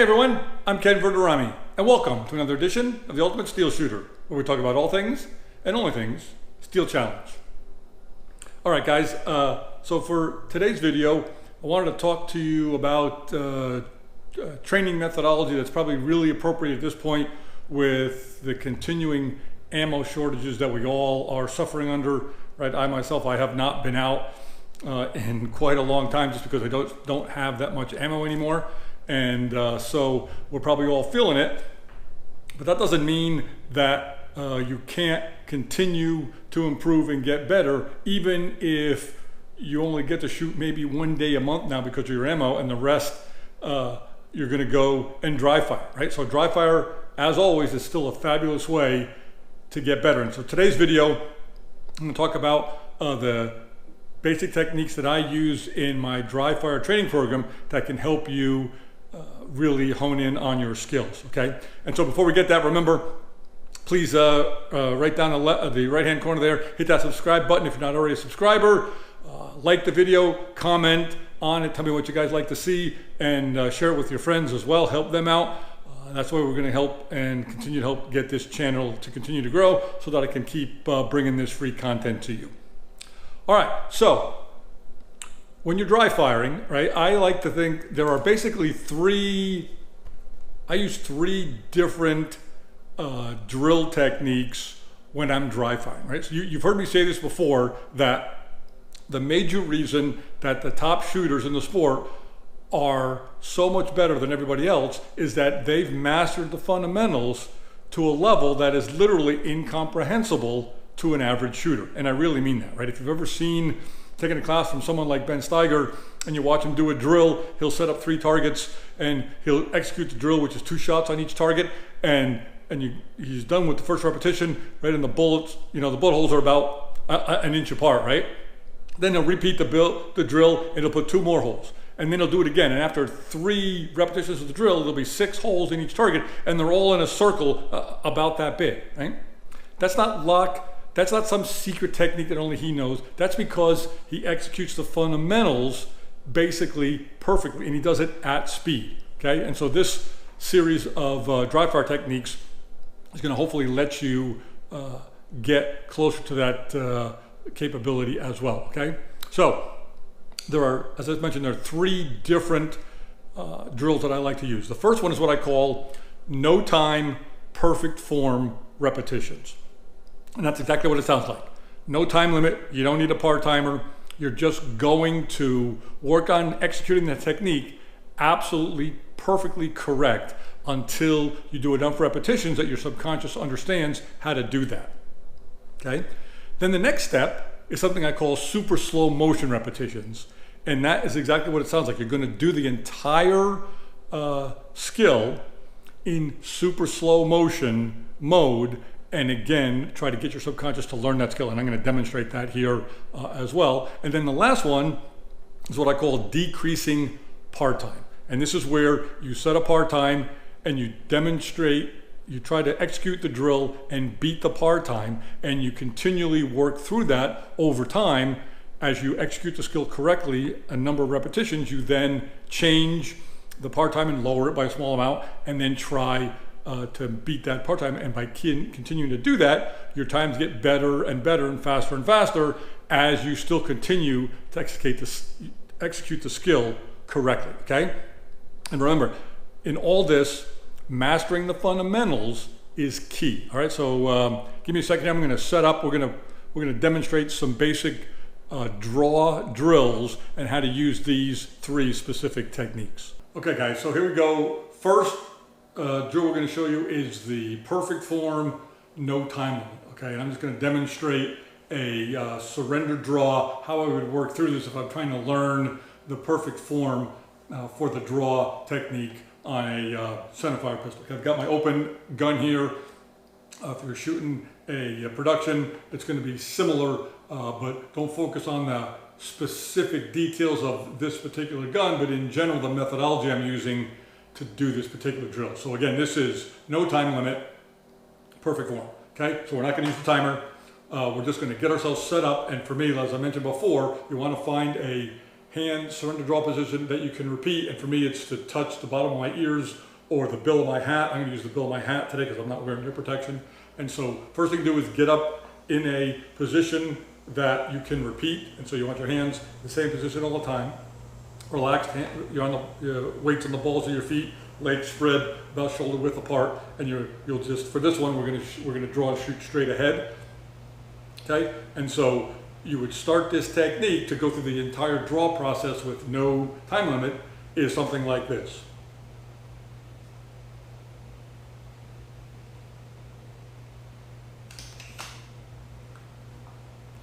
Hey everyone, I'm Ken Verderami, and welcome to another edition of the Ultimate Steel Shooter, where we talk about all things and only things Steel Challenge. All right, guys. So for today's video, I wanted to talk to you about training methodology that's probably really appropriate at this point with the continuing ammo shortages that we all are suffering under. Right? I myself, I have not been out in quite a long time just because I don't have that much ammo anymore. And so we're probably all feeling it, but that doesn't mean that you can't continue to improve and get better, even if you only get to shoot maybe one day a month now because of your ammo, and the rest you're going to go and dry fire, right? So dry fire, as always, is still a fabulous way to get better. And so today's video, I'm going to talk about the basic techniques that I use in my dry fire training program that can help you really hone in on your skills, okay? And so before we get that, remember, please right down the right-hand corner there, hit that subscribe button if you're not already a subscriber. Like the video, comment on it, tell me what you guys like to see, and share it with your friends as well, help them out. That's why we're gonna help and continue to help get this channel to continue to grow so that I can keep bringing this free content to you. All right, so when you're dry firing, right, I like to think there are basically I use three different drill techniques when I'm dry firing, right? So you've heard me say this before, that the major reason that the top shooters in the sport are so much better than everybody else is that they've mastered the fundamentals to a level that is literally incomprehensible to an average shooter. And I really mean that, right? If you've ever taken a class from someone like Ben Steiger and you watch him do a drill, he'll set up 3 targets and he'll execute the drill, which is 2 shots on each target, and he's done with the first repetition, right? And the bullets, the bullet holes are about an inch apart, right? Then he'll repeat the drill and he'll put 2 more holes, and then he'll do it again. And after 3 repetitions of the drill, there'll be 6 holes in each target, and they're all in a circle about that big, right? That's not luck. That's not some secret technique that only he knows. That's because he executes the fundamentals basically perfectly, and he does it at speed, okay? And so this series of dry fire techniques is going to hopefully let you get closer to that capability as well, okay? So there are, as I mentioned, there are 3 different drills that I like to use. The first one is what I call no time, perfect form repetitions. And that's exactly what it sounds like. No time limit, you don't need a part-timer. You're just going to work on executing the technique absolutely perfectly correct until you do enough repetitions that your subconscious understands how to do that, okay? Then the next step is something I call super slow motion repetitions. And that is exactly what it sounds like. You're gonna do the entire skill in super slow motion mode, and again, try to get your subconscious to learn that skill. And I'm going to demonstrate that here as well. And then the last one is what I call decreasing part time. And this is where you set a part time and you demonstrate, you try to execute the drill and beat the part time, and you continually work through that over time. As you execute the skill correctly, a number of repetitions, you then change the part time and lower it by a small amount, and then try to beat that part time. And by continuing to do that, your times get better and better and faster as you still continue to execute the skill correctly, okay? And remember, in all this, mastering the fundamentals is key. All right, so give me a second. I'm going to set up. We're going to demonstrate some basic draw drills and how to use these 3 specific techniques. Okay, guys. So here we go. First drill we're going to show you is the perfect form, no time limit. Okay, and I'm just going to demonstrate a surrender draw, how I would work through this if I'm trying to learn the perfect form for the draw technique on a centerfire pistol. Okay, I've got my open gun here. If you're shooting a production, it's going to be similar, but don't focus on the specific details of this particular gun, but in general, the methodology I'm using to do this particular drill. So again, this is no time limit, perfect form, okay? So we're not gonna use the timer. We're just gonna get ourselves set up, and for me, as I mentioned before, you wanna find a hand surrender draw position that you can repeat, and for me, it's to touch the bottom of my ears or the bill of my hat. I'm going to use the bill of my hat today because I'm not wearing ear protection. And so first thing to do is get up in a position that you can repeat. And so you want your hands in the same position all the time. Relaxed, you're on the weights on the balls of your feet, legs spread about shoulder width apart, and you'll just, for this one, we're gonna draw and shoot straight ahead. Okay, and so you would start this technique to go through the entire draw process with no time limit is something like this.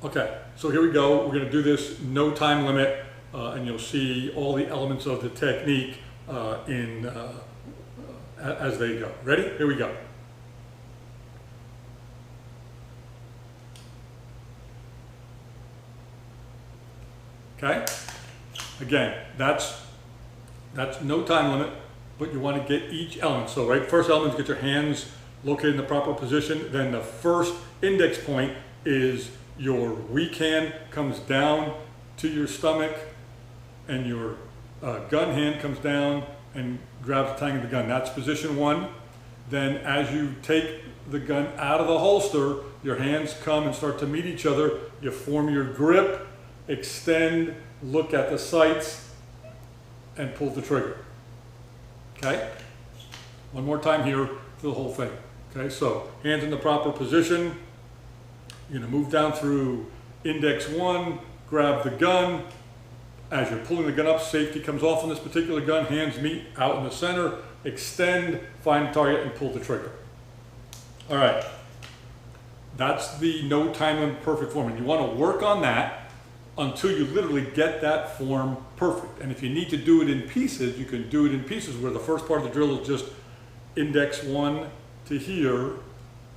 Okay, so here we go. We're gonna do this no time limit. And you'll see all the elements of the technique as they go. Ready? Here we go. Okay? Again, that's no time limit, but you want to get each element. So, right, first element is get your hands located in the proper position. Then the first index point is your weak hand comes down to your stomach, and your gun hand comes down and grabs the tang of the gun. That's position one. Then as you take the gun out of the holster, your hands come and start to meet each other. You form your grip, extend, look at the sights, and pull the trigger. Okay? One more time here for the whole thing. Okay, so hands in the proper position. You're gonna move down through index one, grab the gun. As you're pulling the gun up, safety comes off on this particular gun, hands meet out in the center, extend, find the target, and pull the trigger. All right, that's the no time limit perfect form. And you want to work on that until you literally get that form perfect. And if you need to do it in pieces, you can do it in pieces where the first part of the drill is just index one to here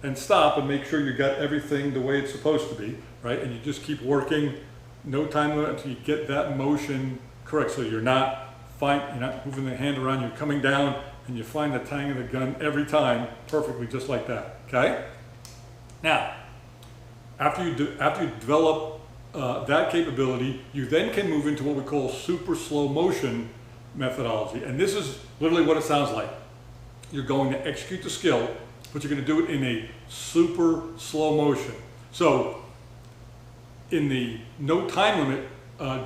and stop and make sure you got everything the way it's supposed to be, right? And you just keep working. No time limit until you get that motion correct. So you're not moving the hand around, you're coming down and you find the tang of the gun every time perfectly just like that, okay? Now, after you develop that capability, you then can move into what we call super slow motion methodology. And this is literally what it sounds like. You're going to execute the skill, but you're going to do it in a super slow motion. So in the no time limit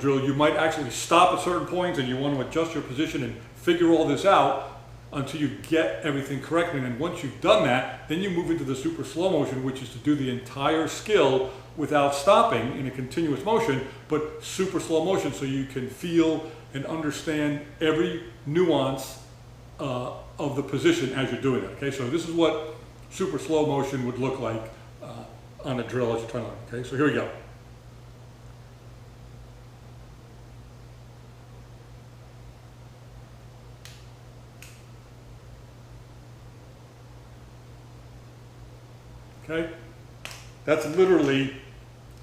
drill, you might actually stop at certain points and you want to adjust your position and figure all this out until you get everything correctly. And then once you've done that, then you move into the super slow motion, which is to do the entire skill without stopping in a continuous motion, but super slow motion so you can feel and understand every nuance of the position as you're doing it. Okay, so this is what super slow motion would look like on a drill as you're trying to learn. Okay, so here we go. Okay, that's literally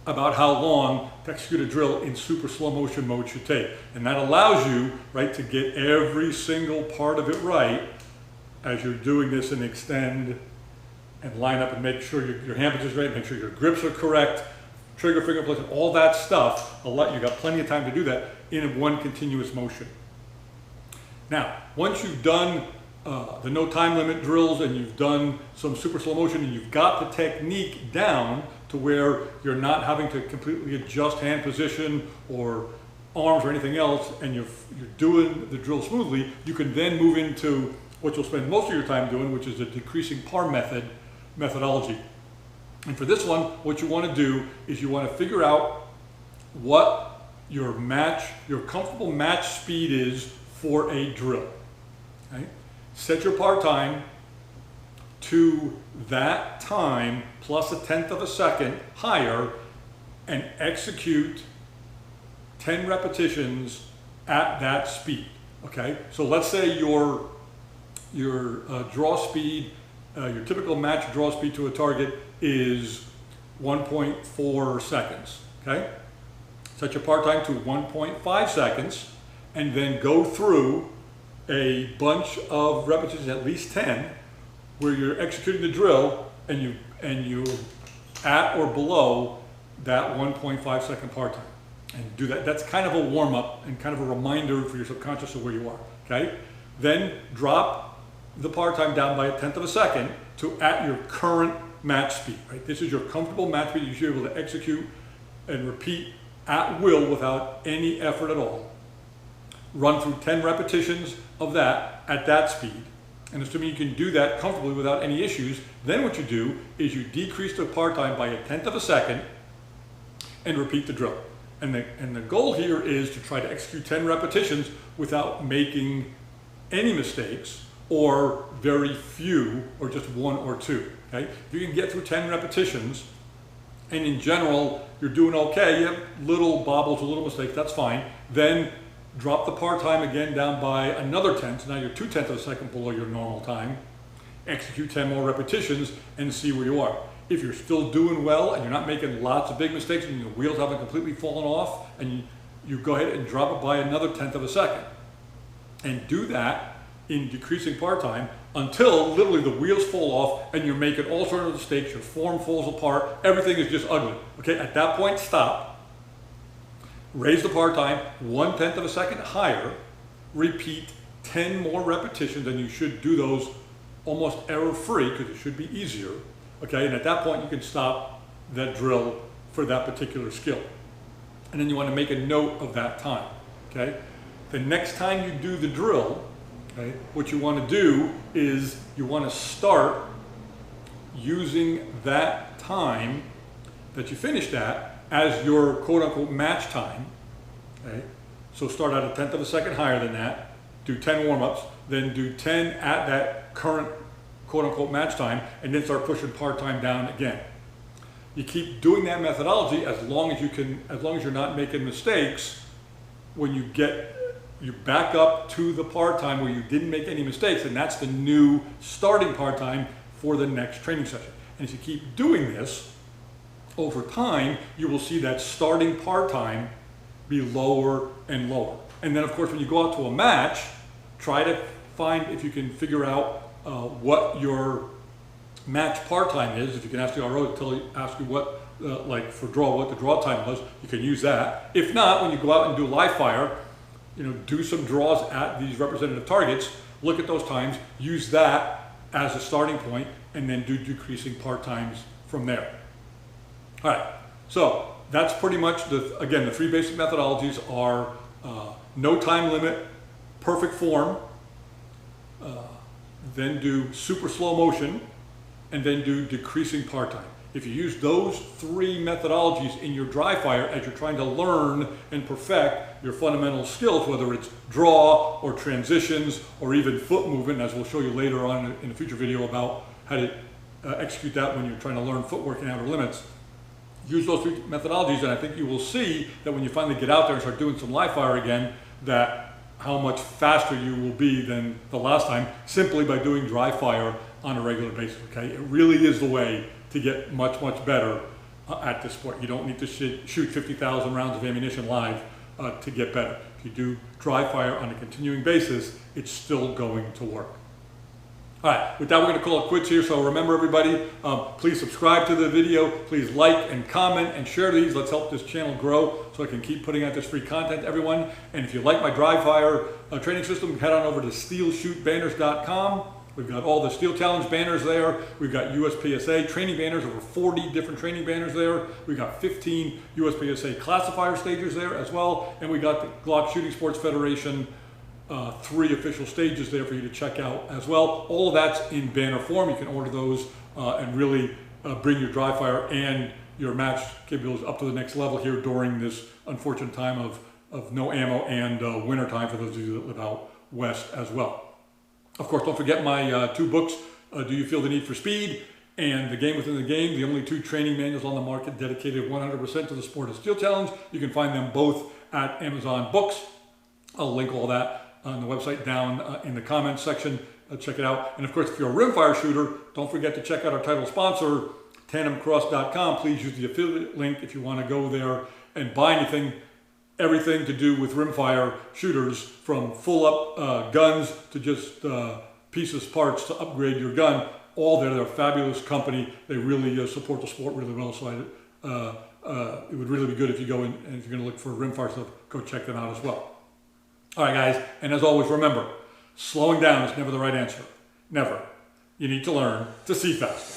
about how long to execute a drill in super slow motion mode should take. And that allows you, right, to get every single part of it right as you're doing this and extend and line up and make sure your hand position is right, make sure your grips are correct, trigger finger placement, all that stuff. You got plenty of time to do that in one continuous motion. Now, once you've done the no time limit drills and you've done some super slow motion and you've got the technique down to where you're not having to completely adjust hand position or arms or anything else, and you're doing the drill smoothly, you can then move into what you'll spend most of your time doing, which is a decreasing par methodology. And for this one, what you want to do is you want to figure out what your comfortable match speed is for a drill. Okay? Set your par time to that time plus 1/10 of a second higher and execute 10 repetitions at that speed. Okay, so let's say your draw speed, your typical match draw speed to a target is 1.4 seconds. Okay, set your par time to 1.5 seconds and then go through a bunch of repetitions, at least 10, where you're executing the drill and you at or below that 1.5 second par time. And do that. That's kind of a warm up and kind of a reminder for your subconscious of where you are. Okay? Then drop the par time down by 1/10 of a second to at your current match speed, right? This is your comfortable match speed you should be able to execute and repeat at will without any effort at all. Run through 10 repetitions of that at that speed. And assuming you can do that comfortably without any issues, then what you do is you decrease the par time by 1/10 of a second and repeat the drill. And the goal here is to try to execute 10 repetitions without making any mistakes or very few or just one or two. Okay? If you can get through 10 repetitions and in general you're doing okay, you have little bobbles, a little mistakes, that's fine. Then drop the par time again down by another 10, so now you're 2/10 of a second below your normal time. Execute 10 more repetitions and see where you are. If you're still doing well and you're not making lots of big mistakes and your wheels haven't completely fallen off, and you go ahead and drop it by another 1/10 of a second. And do that in decreasing par time until literally the wheels fall off and you're making all sorts of mistakes, your form falls apart, everything is just ugly. Okay, at that point, stop. Raise the par time 1/10 of a second higher, repeat 10 more repetitions, and you should do those almost error-free because it should be easier. Okay, and at that point you can stop that drill for that particular skill. And then you want to make a note of that time. Okay, the next time you do the drill, okay, what you want to do is you want to start using that time that you finished at as your quote-unquote match time. Okay, so start at 1/10 of a second higher than that, do 10 warm-ups, then do 10 at that current quote-unquote match time, and then start pushing par time down again. You keep doing that methodology as long as you can, as long as you're not making mistakes. When you back up to the par time where you didn't make any mistakes, and that's the new starting par time for the next training session. And as you keep doing this over time, you will see that starting par time be lower and lower. And then of course when you go out to a match, try to find if you can figure out what your match par time is. If you can ask the RO to ask you what, like for draw, what the draw time was, you can use that. If not, when you go out and do live fire, do some draws at these representative targets, look at those times, use that as a starting point, and then do decreasing par times from there. All right, so that's pretty much again, the three basic methodologies are no time limit, perfect form, then do super slow motion, and then do decreasing par time. If you use those three methodologies in your dry fire as you're trying to learn and perfect your fundamental skills, whether it's draw or transitions or even foot movement, as we'll show you later on in a future video about how to execute that when you're trying to learn footwork and outer limits, use those three methodologies, and I think you will see that when you finally get out there and start doing some live fire again, that how much faster you will be than the last time simply by doing dry fire on a regular basis. Okay, it really is the way to get much, much better at this sport. You don't need to shoot 50,000 rounds of ammunition live to get better. If you do dry fire on a continuing basis, it's still going to work. All right, with that, we're going to call it quits here. So remember, everybody, please subscribe to the video. Please like and comment and share these. Let's help this channel grow so I can keep putting out this free content to everyone. And if you like my dry fire training system, head on over to steelshootbanners.com. We've got all the Steel Challenge banners there. We've got USPSA training banners, over 40 different training banners there. We've got 15 USPSA classifier stages there as well. And we got the Glock Shooting Sports Federation 3 official stages there for you to check out as well. All of that's in banner form. You can order those and really bring your dry fire and your match capabilities up to the next level here during this unfortunate time of no ammo and winter time for those of you that live out west as well. Of course, don't forget my 2 books, Do You Feel the Need for Speed and The Game Within the Game, the only 2 training manuals on the market dedicated 100% to the sport of Steel Challenge. You can find them both at Amazon Books. I'll link all that on the website down in the comments section. Check it out. And of course, if you're a rimfire shooter, don't forget to check out our title sponsor, tandemcross.com. Please use the affiliate link if you want to go there and buy anything, everything to do with rimfire shooters, from full up guns to just pieces, parts to upgrade your gun. All there. They're a fabulous company. They really support the sport really well. So it would really be good if you go in, and if you're going to look for rimfire stuff, go check them out as well. All right, guys, and as always, remember, slowing down is never the right answer. Never. You need to learn to see faster.